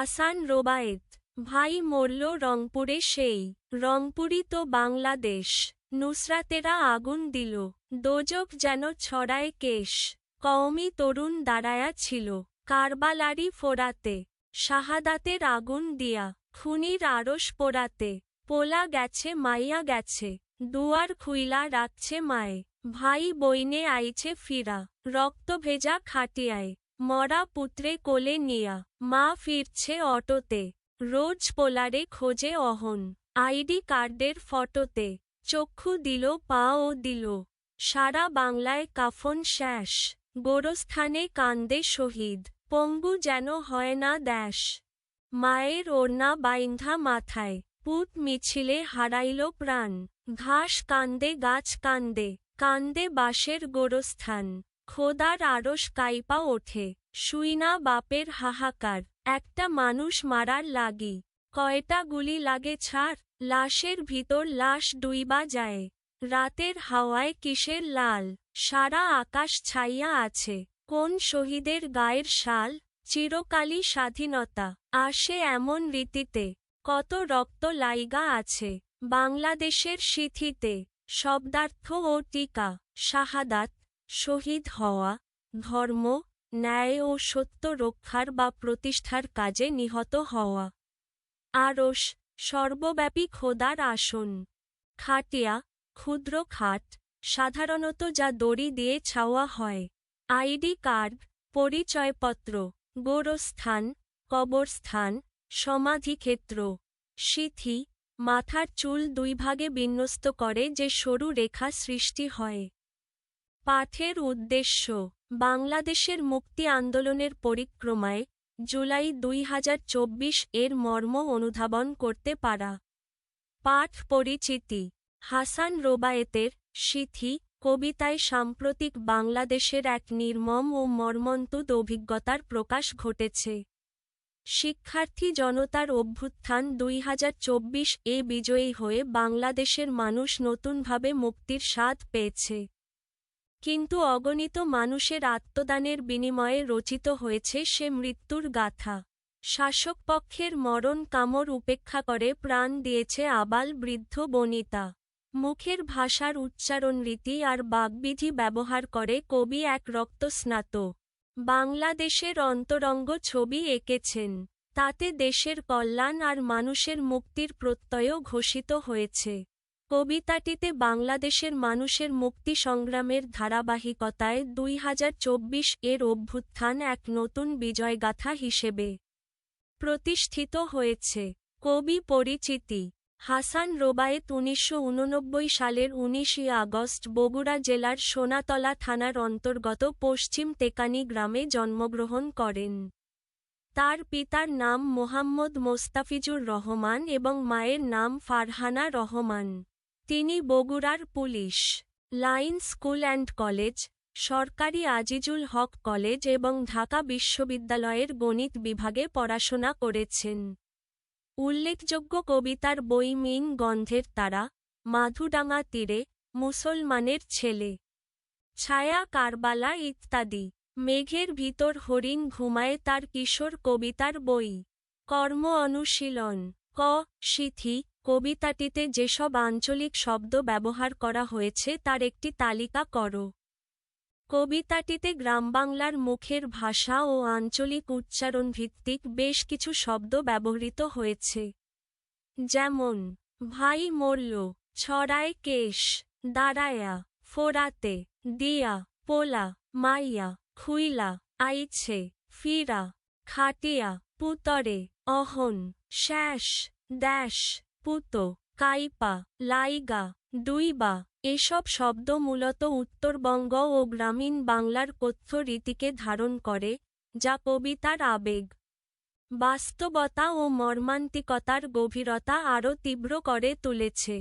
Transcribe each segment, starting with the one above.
হাসান রোবায়েত। ভাই মরল রংপুরে সেই রংপুরই তো বাংলাদেশ। নুসরাতেরা আগুন দিল, দোজখ যেন ছড়ায় কেশ। কওমি তরুণ দাঁড়ায়া ছিল কারবালারি ফোরাতে, শাহাদাতের আগুন দিয়া খুনির আরশ পোড়াতে। পোলা গেছে মাইয়া গেছে, দুয়ার খুইলা রাখছে মায়ে। ভাই বইনে আইছে ফিরা, রক্ত ভেজা খাটিয়ায়। মরা পুত্রে কোলে নিয়া মা ফিরছে অটোতে। রোজ পোলারে খোঁজে অহন, আইডি কার্ডের ফটোতে। চক্ষু দিল পা ও দিল, সারা বাংলায় কাফন শেষ। গোরস্থানে কান্দে শহীদ, পঙ্গু যেন হয় না দেশ। মায়ের ওড়না বাইন্ধা মাথায়, পুত মিছিলে হারাইল প্রাণ। ঘাস কান্দে গাছ কান্দে, কান্দে বাঁশের গোরস্থান। খোদার আরশ কাইপা ওঠে, শুইনা বাপের হাহাকার। একটা মানুষ মারার লাগি কয়টা গুলি লাগে ছাড়। লাশের ভিতর লাশ ডুইবা যায়, রাতের হাওয়ায় কিসের লাল। সারা আকাশ ছাইয়া আছে, কোন শহীদের গায়ের শাল। চিরকালই স্বাধীনতা আসে এমন রীতিতে, কত রক্ত লাইগা আছে বাংলাদেশের সিথিতে। শব্দার্থ ও টিকা, শাহাদাত, শহীদ হওয়া, ধর্ম, ন্যায় ও সত্য রক্ষার বা প্রতিষ্ঠার কাজে নিহত হওয়া। আরশ, সর্বব্যাপী খোদার আসন। খাটিয়া, ক্ষুদ্র খাট, সাধারণত যা দড়ি দিয়ে ছাওয়া হয়। আইডি কার্ড, পরিচয়পত্র। গোরস্থান, কবরস্থান, সমাধিক্ষেত্র। সিথি, মাথার চুল দুই ভাগে বিন্যস্ত করে যে সরু রেখা সৃষ্টি হয়। পাঠের উদ্দেশ্য, বাংলাদেশের মুক্তি আন্দোলনের পরিক্রমায় জুলাই ২০২৪ এর মর্ম অনুধাবন করতে পারা। পাঠ পরিচিতি। হাসান রোবায়েতের সিথি কবিতায় সাম্প্রতিক বাংলাদেশের এক নির্মম ও মর্মন্তুদ অভিজ্ঞতার প্রকাশ ঘটেছে। শিক্ষার্থী জনতার অভ্যুত্থান ২০২৪ এ বিজয়ী হয়ে বাংলাদেশের মানুষ নতুনভাবে মুক্তির স্বাদ পেয়েছে। কিন্তু অগণিত মানুষের আত্মদানের বিনিময়ে রচিত হয়েছে সে মৃত্যুর গাথা। শাসকপক্ষের মরণ কামড় উপেক্ষা করে প্রাণ দিয়েছে আবাল বৃদ্ধ বনিতা। মুখের ভাষার উচ্চারণ রীতি আর বাগ্বিধি ব্যবহার করে কবি এক রক্তস্নাত বাংলাদেশের অন্তরঙ্গ ছবি এঁকেছেন। তাতে দেশের কল্যাণ আর মানুষের মুক্তির প্রত্যয়ও ঘোষিত হয়েছে। কবিতাটিতে বাংলাদেশের মানুষের মুক্তি সংগ্রামের ধারাবাহিকতায় ২০২৪ এর অভ্যুত্থান এক নতুন বিজয়গাথা হিসেবে প্রতিষ্ঠিত হয়েছে। কবি পরিচিতি। হাসান রোবায়েত ১৯৮৯ সালের ১৯ আগস্ট বগুড়া জেলার সোনাতলা থানার অন্তর্গত পশ্চিম তেকানি গ্রামে জন্মগ্রহণ করেন। তার পিতার নাম মোহাম্মদ মোস্তাফিজুর রহমান এবং মায়ের নাম ফারহানা রহমান। তিনি বগুড়ার police line school and college, সরকারি আজিজুল হক কলেজ এবং ঢাকা বিশ্ববিদ্যালয়ের গণিত বিভাগে পড়াশোনা করেছেন। উল্লেখযোগ্য কবিতার বই মিন গন্ধের তারা, মাধুডাঙ্গা তীরে, মুসলমানের ছেলে, ছায়া কারবালা ইত্যাদি। মেঘের ভিতর হরিণ ঘুমায় তার কিশোর কবিতার বই। কর্ম অনুশীলন। ক সিথি কবিতাটিতে যেসব আঞ্চলিক শব্দ ব্যবহার করা হয়েছে তার একটি তালিকা করো। কবিতাটিতে গ্রামবাংলার মুখের ভাষা ও আঞ্চলিক উচ্চারণ ভিত্তিক বেশ কিছু শব্দ ব্যবহৃত হয়েছে। যেমন, ভাই মরল, ছড়ায় কেশ, দাঁড়ায়া, ফোরাতে, দিয়া, পোলা, মাইয়া, খুইলা, আইছে, ফিরা, খাটিয়া, পুতরে, অহন, শেষ, দ্যাশ, পুতো, কাইপা, লাইগা, ডুইবা। এসব শব্দ মূলত উত্তরবঙ্গ ও গ্রামীণ বাংলার কথ্য রীতিকে ধারণ করে, যা কবিতার আবেগ, বাস্তবতা ও মর্মান্তিকতার গভীরতা আরও তীব্র করে তুলেছে।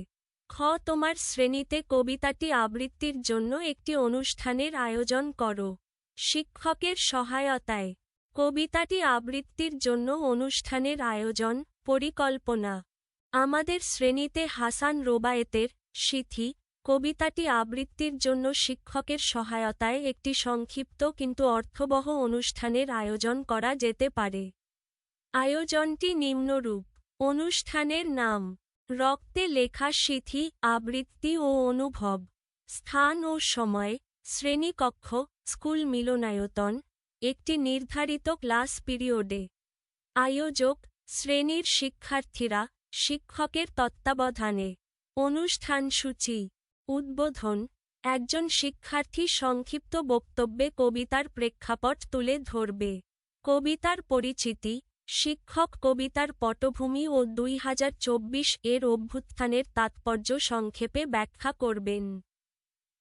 খ তোমার শ্রেণীতে কবিতাটি আবৃত্তির জন্য একটি অনুষ্ঠানের আয়োজন করো। শিক্ষকের সহায়তায় কবিতাটি আবৃত্তির জন্য অনুষ্ঠানের আয়োজন, পরিকল্পনা। আমাদের শ্রেণীতে হাসান রোবায়েতের সিথি কবিতাটি আবৃত্তির জন্য শিক্ষকের সহায়তায় একটি সংক্ষিপ্ত কিন্তু অর্থবহ অনুষ্ঠানের আয়োজন করা যেতে পারে। আয়োজনটি নিম্নরূপ। অনুষ্ঠানের নাম: রক্তে লেখা সিথি, আবৃত্তি ও অনুভব। স্থান ও সময়: শ্রেণীকক্ষ, স্কুল মিলনায়তন, একটি নির্ধারিত ক্লাস পিরিয়ডে। আয়োজক: শ্রেণীর শিক্ষার্থীরা, শিক্ষকের তত্ত্বাবধানে। অনুষ্ঠানসূচি: উদ্বোধন: একজন শিক্ষার্থী সংক্ষিপ্ত বক্তব্যে কবিতার প্রেক্ষাপট তুলে ধরবে। কবিতার পরিচিতি: শিক্ষক কবিতার পটভূমি ও 2024 এর অভ্যুত্থানের তাৎপর্য সংক্ষেপে ব্যাখ্যা করবেন।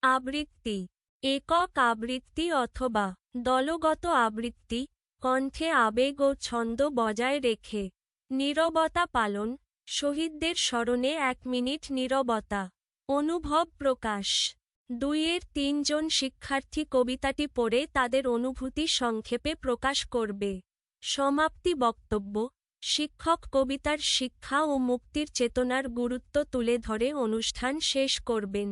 আবৃত্তি: একক আবৃত্তি অথবা দলগত আবৃত্তি, কণ্ঠে আবেগ ও ছন্দ বজায় রেখে। নীরবতা পালন: শহীদদের স্মরণে 1 মিনিট নীরবতা। অনুভব প্রকাশ: 2-3 জন শিক্ষার্থী কবিতাটি পড়ে তাদের অনুভূতি সংক্ষেপে প্রকাশ করবে। সমাপ্তি বক্তব্য: শিক্ষক কবিতার শিক্ষা ও মুক্তির চেতনার গুরুত্ব তুলে ধরে অনুষ্ঠান শেষ করবেন।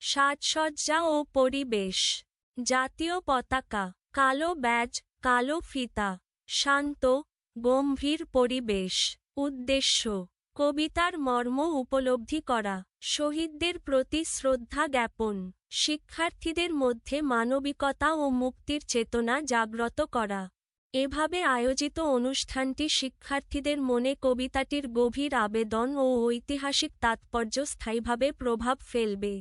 সাজসজ্জা ও পরিবেশ: জাতীয় পতাকা, কালো ব্যাজ, কালো ফিতা। শান্ত, গম্ভীর পরিবেশ। উদ্দেশ্য: কবিতার মর্ম উপলব্ধি করা, শহীদদের প্রতি শ্রদ্ধা জ্ঞাপন, শিক্ষার্থীদের মধ্যে মানবিকতা ও মুক্তির চেতনা জাগ্রত করা। এভাবে আয়োজিত অনুষ্ঠানটি শিক্ষার্থীদের মনে কবিতাটির গভীর আবেদন ও ঐতিহাসিক তাৎপর্য স্থায়ীভাবে প্রভাব ফেলবে।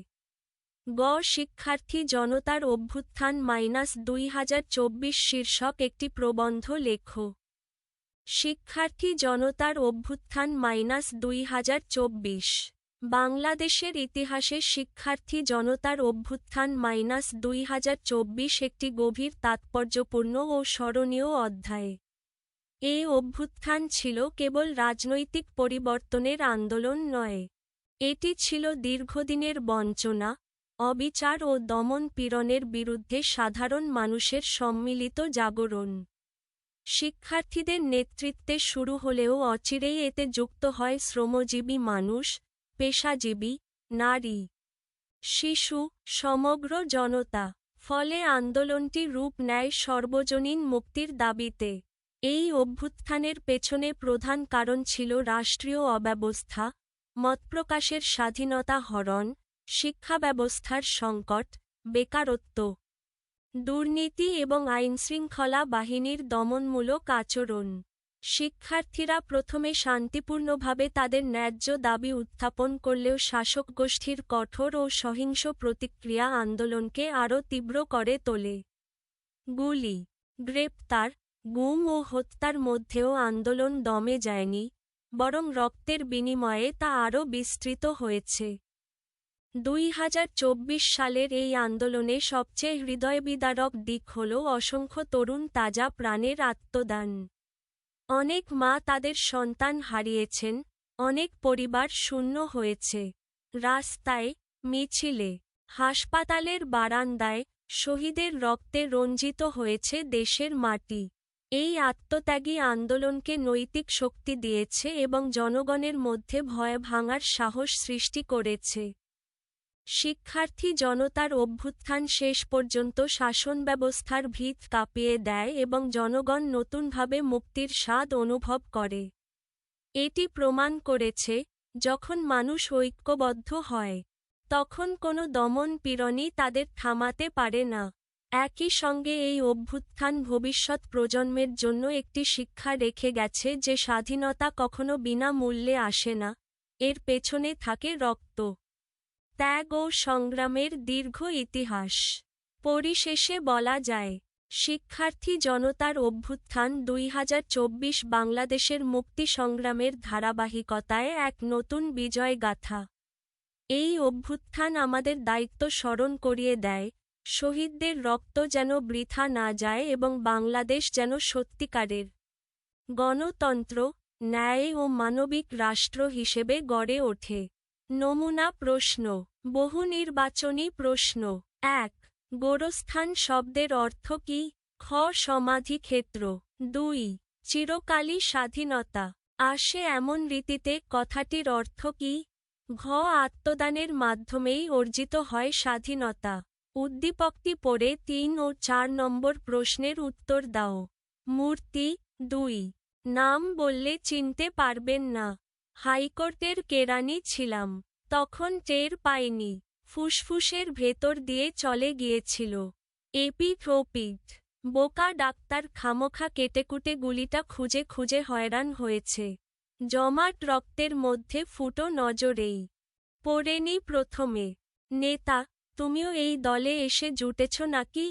শিক্ষার্থী জনতার অভ্যুত্থান -2024 শীর্ষক একটি প্রবন্ধ লেখো। শিক্ষার্থী জনতার অভ্যুত্থান -2024। বাংলাদেশের ইতিহাসে শিক্ষার্থী জনতার অভ্যুত্থান -2024 একটি গভীর তাৎপর্যপূর্ণ ও স্মরণীয় অধ্যায়। এই অভ্যুত্থান ছিল কেবল রাজনৈতিক পরিবর্তনের আন্দোলন নয়। এটি ছিল দীর্ঘদিনের বঞ্চনা, অবিচার ও দমন-পীড়নের বিরুদ্ধে সাধারণ মানুষের সম্মিলিত জাগরণ। শিক্ষার্থীদের নেতৃত্বে শুরু হলেও অচিরেই এতে যুক্ত হয় শ্রমজীবী মানুষ, পেশাজীবী, নারী, শিশু, সমগ্র জনতা। ফলে আন্দোলনটি রূপ নেয় সর্বজনীন মুক্তির দাবিতে। এই অভ্যুত্থানের পেছনে প্রধান কারণ ছিল রাষ্ট্রীয় অব্যবস্থা, মতপ্রকাশের স্বাধীনতা হরণ, শিক্ষাব্যবস্থার সংকট, বেকারত্ব, দুর্নীতি এবং আইনশৃঙ্খলা বাহিনীর দমনমূলক আচরণ। শিক্ষার্থীরা প্রথমে শান্তিপূর্ণভাবে তাদের ন্যায্য দাবি উত্থাপন করলেও শাসক গোষ্ঠীর কঠোর ও সহিংস প্রতিক্রিয়া আন্দোলনকে আরও তীব্র করে তোলে। গুলি, গ্রেপ্তার, গুম ও হত্যার মধ্যেও আন্দোলন দমে যায়নি, বরং রক্তের বিনিময়ে তা আরও বিস্তৃত হয়েছে। 2024 সালের এই আন্দোলনে সবচেয়ে হৃদয়বিদারক দিক হল অসংখ্য তরুণ তাজা প্রাণের আত্মদান। অনেক মা তাদের সন্তান হারিয়েছেন, অনেক পরিবার শূন্য হয়েছে। রাস্তায়, মিছিলে, হাসপাতালের বারান্দায় শহীদের রক্তে রঞ্জিত হয়েছে দেশের মাটি। এই আত্মত্যাগী আন্দোলনকে নৈতিক শক্তি দিয়েছে এবং জনগণের মধ্যে ভয় ভাঙার সাহস সৃষ্টি করেছে। শিক্ষার্থী জনতার অভ্যুত্থান শেষ পর্যন্ত শাসন ব্যবস্থার ভিত কাঁপিয়ে দেয় এবং জনগণ নতুনভাবে মুক্তির স্বাদ অনুভব করে। এটি প্রমাণ করেছে, যখন মানুষ ঐক্যবদ্ধ হয়, তখন কোনো দমন-পীড়নই তাদের থামাতে পারে না। একই সঙ্গে এই অভ্যুত্থান ভবিষ্যৎ প্রজন্মের জন্য একটি শিক্ষা রেখে গেছে যে স্বাধীনতা কখনো বিনা মূল্যে আসে না, এর পেছনে থাকে রক্ত, ত্যাগ ও সংগ্রামের দীর্ঘ ইতিহাস। পরিশেষে বলা যায়, শিক্ষার্থী জনতার অভ্যুত্থান 2024 বাংলাদেশের মুক্তি সংগ্রামের ধারাবাহিকতায় এক নতুন বিজয়গাথা। এই অভ্যুত্থান আমাদের দায়িত্ব স্মরণ করিয়ে দেয়, শহীদদের রক্ত যেন বৃথা না যায় এবং বাংলাদেশ যেন সত্যিকারের গণতন্ত্র, ন্যায় ও মানবিক রাষ্ট্র হিসেবে গড়ে ওঠে। নমুনা প্রশ্ন, বহুনির্বাচনী প্রশ্ন। 1. গোরস্থান শব্দের অর্থ কী? খ. সমাধিক্ষেত্র। 2. চিরকালই স্বাধীনতা আসে এমন রীতিতে কথাটির অর্থ কী? ঘ. আত্মদানের মাধ্যমেই অর্জিত হয় স্বাধীনতা। উদ্দীপকটি পড়ে 3 ও 4 নম্বর প্রশ্নের উত্তর দাও। মূর্তি। 2. নাম বললে চিনতে পারবেন না। হাইকোর্টের কেরানি ছিলাম। তখন টের পাইনি। ফুসফুসের ভেতর দিয়ে চলে গিয়েছিল। এপিঠ ওপিঠ। বোকা ডাক্তার খামোখা কেটেকুটে গুলিটা খুঁজে খুঁজে হয়রান হয়েছে। জমাট রক্তের মধ্যে ফুটো নজরেই পড়েনি প্রথমে। নেতা, তুমিও এই দলে এসে জুটেছ নাকি?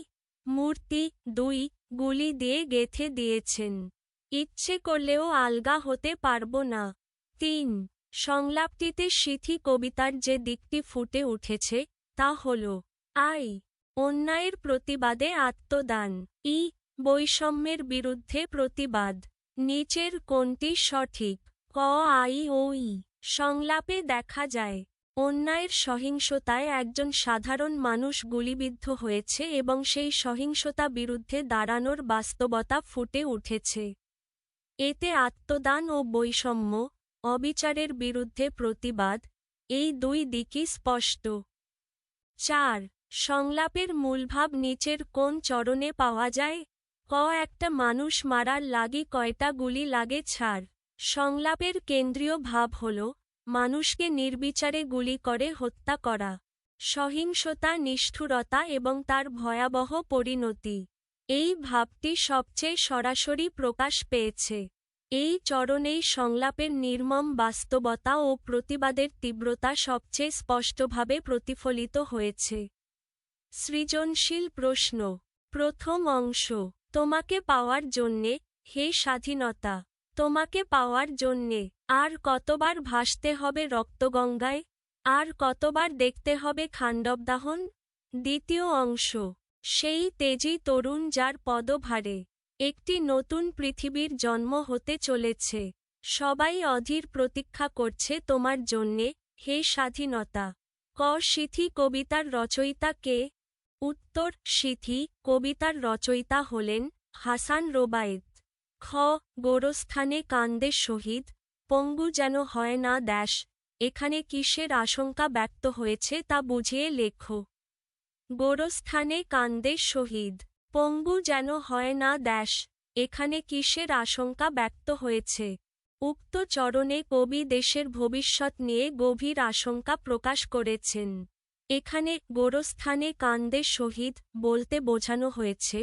মূর্তি ২ গুলি দিয়ে গেঁথে দিয়েছেন। ইচ্ছে করলেও আলগা হতে পারব না। ৩ সংলাপটিতে সিথি কবিতার যে দিকটি ফুটে উঠেছে তা হল আই অন্যায়ের প্রতিবাদে আত্মদান, ই বৈষম্যের বিরুদ্ধে প্রতিবাদ। নিচের কোনটি সঠিক? ক আই ও ই। সংলাপে দেখা যায় অন্যায়ের সহিংসতায় একজন সাধারণ মানুষ গুলিবিদ্ধ হয়েছে এবং সেই সহিংসতা বিরুদ্ধে দাঁড়ানোর বাস্তবতা ফুটে উঠেছে। এতে আত্মদান ও বৈষম্য, অবিচারের বিরুদ্ধে প্রতিবাদ, এই দুই দিকই স্পষ্ট। ৪ সংলাপের মূলভাব নিচের কোন চরণে পাওয়া যায়? ক একটা মানুষ মারার লাগি কয়টা গুলি লাগে ছাড়। সংলাপের কেন্দ্রীয় ভাব হল মানুষকে নির্বিচারে গুলি করে হত্যা করা। সহিংসতা, নিষ্ঠুরতা এবং তার ভয়াবহ পরিণতি। এই ভাবটি সবচেয়ে সরাসরি প্রকাশ পেয়েছে। এই চরণেই সংলাপের নির্মম বাস্তবতা ও প্রতিবাদের তীব্রতা সবচেয়ে স্পষ্টভাবে প্রতিফলিত হয়েছে। সৃজনশীল প্রশ্ন। প্রথম অংশ। তোমাকে পাওয়ার জন্যে, হে স্বাধীনতা, তোমাকে পাওয়ার জন্যে আর কতবার ভাসতে হবে রক্তগঙ্গায়? আর কতবার দেখতে হবে খাণ্ডবদাহন? দ্বিতীয় অংশ। সেই তেজী তরুণ যার পদভারে একটি নতুন পৃথিবীর জন্ম হতে চলেছে। সবাই অধীর প্রতীক্ষা করছে তোমার জন্যে, হে স্বাধীনতা। ক সিথি কবিতার রচয়িতা কে? উত্তর সিথি কবিতার রচয়িতা হলেন হাসান রোবায়েত। খ গোরস্থানে কান্দে শহীদ, পঙ্গু যেন হয় না দেশ, এখানে কিসের আশঙ্কা ব্যক্ত হয়েছে তা বুঝিয়ে লেখো। গোরস্থানে কান্দে শহীদ, পঙ্গু যেন হয় না দেশ, এখানে কিসের আশঙ্কা ব্যক্ত হয়েছে? উক্ত চরণে কবি দেশের ভবিষ্যৎ নিয়ে গভীর আশঙ্কা প্রকাশ করেছেন। এখানে গোরস্থানে কান্দে শহীদ বলতে বোঝানো হয়েছে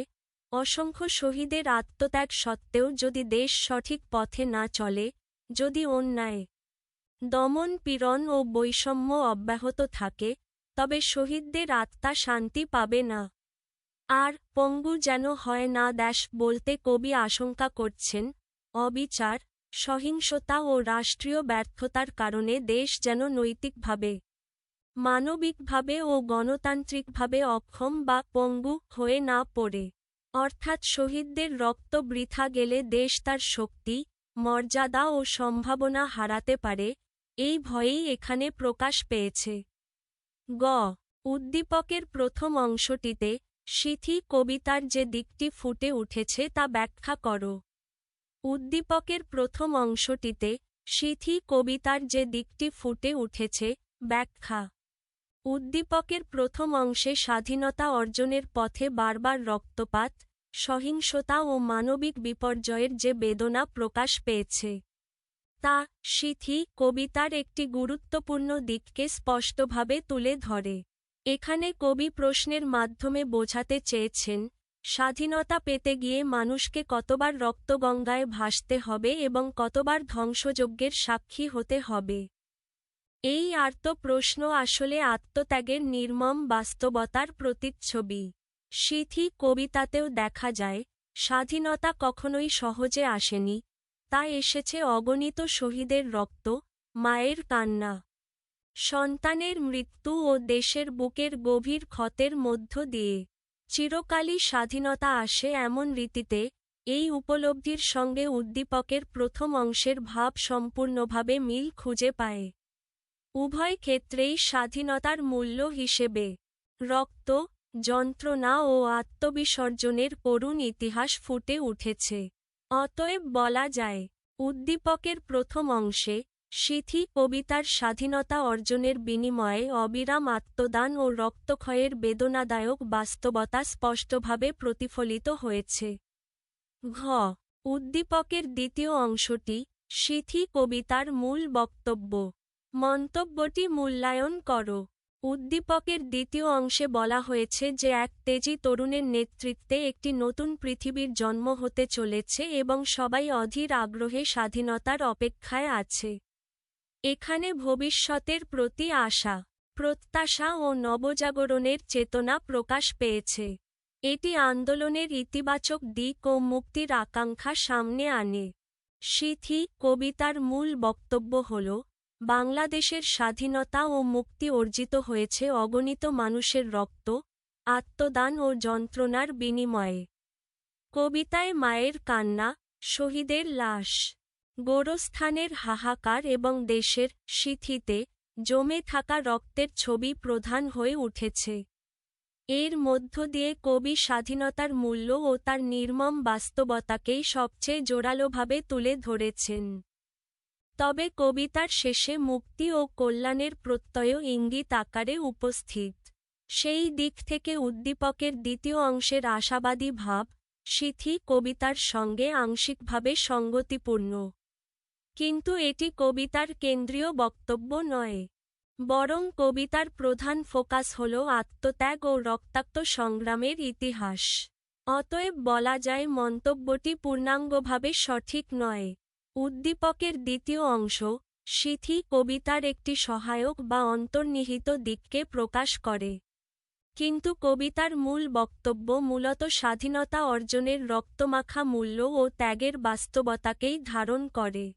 অসংখ্য শহীদের আত্মত্যাগ সত্ত্বেও যদি দেশ সঠিক পথে না চলে, যদি অন্যায়, দমন পীড়ন ও বৈষম্য অব্যাহত থাকে, তবে শহীদদের আত্মা শান্তি পাবে না। আর পঙ্গু যেন হয় না দেশ বলতে কবি আশঙ্কা করছেন অবিচার, সহিংসতা ও রাষ্ট্রীয় ব্যর্থতার কারণে দেশ যেন নৈতিকভাবে, মানবিকভাবে ও গণতান্ত্রিকভাবে অক্ষম বা পঙ্গু হয়ে না পড়ে। অর্থাৎ শহীদদের রক্ত বৃথা গেলে দেশ তার শক্তি, মর্যাদা ও সম্ভাবনা হারাতে পারে, এই ভয়েই এখানে প্রকাশ পেয়েছে। গ উদ্দীপকের প্রথম অংশটিতে সিথি কবিতার যে দিকটি ফুটে উঠেছে তা ব্যাখ্যা করো। উদ্দীপকের প্রথম অংশটিতে সিথি কবিতার যে দিকটি ফুটে উঠেছে, ব্যাখ্যা। উদ্দীপকের প্রথম অংশে স্বাধীনতা অর্জনের পথে বারবার রক্তপাত, সহিংসতা ও মানবিক বিপর্যয়ের যে বেদনা প্রকাশ পেয়েছে, তা সিথি কবিতার একটি গুরুত্বপূর্ণ দিককে স্পষ্টভাবে তুলে ধরে। এখানে কবি প্রশ্নের মাধ্যমে বোঝাতে চেয়েছেন, স্বাধীনতা পেতে গিয়ে মানুষকে কতবার রক্তগঙ্গায় ভাসতে হবে এবং কতবার ধ্বংসযজ্ঞের সাক্ষী হতে হবে। এই আর্ত প্রশ্ন আসলে আত্মত্যাগের নির্মম বাস্তবতার প্রতিচ্ছবি। সিথি কবিতাতেও দেখা যায়, স্বাধীনতা কখনোই সহজে আসেনি, তা এসেছে অগণিত শহীদের রক্ত, মায়ের কান্না, সন্তানের মৃত্যু ও দেশের বুকের গভীর ক্ষতের মধ্য দিয়ে। চিরকালই স্বাধীনতা আসে এমন রীতিতে, এই উপলব্ধির সঙ্গে উদ্দীপকের প্রথম অংশের ভাব সম্পূর্ণভাবে মিল খুঁজে পায়। উভয় ক্ষেত্রেই স্বাধীনতার মূল্য হিসেবে রক্ত, যন্ত্রণা ও আত্মবিসর্জনের করুণ ইতিহাস ফুটে উঠেছে। অতএব বলা যায়, উদ্দীপকের প্রথম অংশে সিথি কবিতার স্বাধীনতা অর্জনের বিনিময়ে অবিরাম আত্মদান ও রক্তক্ষয়ের বেদনাদায়ক বাস্তবতা স্পষ্টভাবে প্রতিফলিত হয়েছে। ঘ উদ্দীপকের দ্বিতীয় অংশটি, সিথি কবিতার মূল বক্তব্য। মন্তব্যটি মূল্যায়ন করো। উদ্দীপকের দ্বিতীয় অংশে বলা হয়েছে যে এক তেজি তরুণের নেতৃত্বে একটি নতুন পৃথিবীর জন্ম হতে চলেছে এবং সবাই অধীর আগ্রহে স্বাধীনতার অপেক্ষায় আছে। এখানে ভবিষ্যতের প্রতি আশা, প্রত্যাশা ও নবজাগরণের চেতনা প্রকাশ পেয়েছে। এটি আন্দোলনের ইতিবাচক দিক ও মুক্তির আকাঙ্ক্ষা সামনে আনে। সিথি কবিতার মূল বক্তব্য হল, বাংলাদেশের স্বাধীনতা ও মুক্তি অর্জিত হয়েছে অগণিত মানুষের রক্ত, আত্মদান ও যন্ত্রণার বিনিময়ে। কবিতায় মায়ের কান্না, শহীদের লাশ, গোরস্থানের হাহাকার এবং দেশের সিথিতে জমে থাকা রক্তের ছবি প্রধান হয়ে উঠেছে। এর মধ্য দিয়ে কবি স্বাধীনতার মূল্য ও তার নির্মম বাস্তবতাকেই সবচেয়ে জোরালোভাবে তুলে ধরেছেন। তবে কবিতার শেষে মুক্তি ও কল্যাণের প্রত্যয়ও ইঙ্গিত আকারে উপস্থিত। সেই দিক থেকে উদ্দীপকের দ্বিতীয় অংশের আশাবাদী ভাব, সিথি কবিতার সঙ্গে আংশিকভাবে সঙ্গতিপূর্ণ। কিন্তু এটি কবিতার কেন্দ্রীয় বক্তব্য নয়। বরং কবিতার প্রধান ফোকাস হল আত্মত্যাগ ও রক্তাক্ত সংগ্রামের ইতিহাস। অতএব বলা যায় মন্তব্যটি পূর্ণাঙ্গভাবে সঠিক নয়। উদ্দীপকের দ্বিতীয় অংশ, সিথি কবিতার একটি সহায়ক বা অন্তর্নিহিত দিককে প্রকাশ করে। কিন্তু কবিতার মূল বক্তব্য মূলত স্বাধীনতা অর্জনের রক্তমাখা মূল্য ও ত্যাগের বাস্তবতাকেই ধারণ করে।